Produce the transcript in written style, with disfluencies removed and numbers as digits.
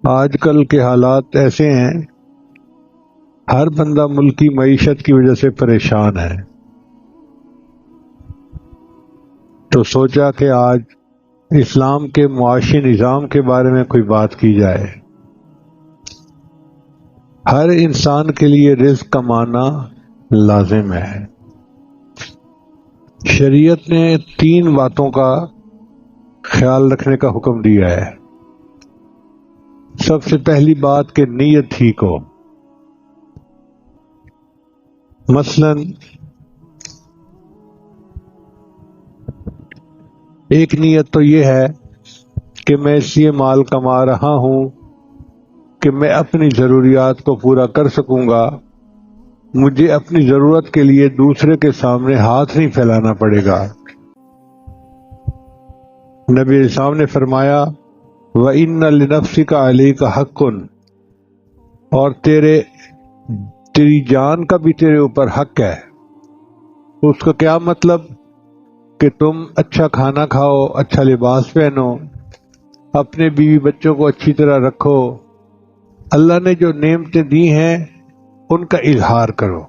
آج کل کے حالات ایسے ہیں، ہر بندہ ملکی معیشت کی وجہ سے پریشان ہے، تو سوچا کہ آج اسلام کے معاشی نظام کے بارے میں کوئی بات کی جائے۔ ہر انسان کے لیے رزق کمانا لازم ہے۔ شریعت نے 3 باتوں کا خیال رکھنے کا حکم دیا ہے۔ سب سے پہلی بات کہ نیت ٹھیک ہو۔ مثلا ایک نیت تو یہ ہے کہ میں اس لیے مال کما رہا ہوں کہ میں اپنی ضروریات کو پورا کر سکوں گا، مجھے اپنی ضرورت کے لیے دوسرے کے سامنے ہاتھ نہیں پھیلانا پڑے گا۔ نبی اسلام نے فرمایا وَإِنَّ لِنَفْسِكَ عَلَيْكَ حَقٌّ، اور تیری جان کا بھی تیرے اوپر حق ہے۔ اس کا کیا مطلب؟ کہ تم اچھا کھانا کھاؤ، اچھا لباس پہنو، اپنے بیوی بچوں کو اچھی طرح رکھو، اللہ نے جو نعمتیں دی ہیں ان کا اظہار کرو۔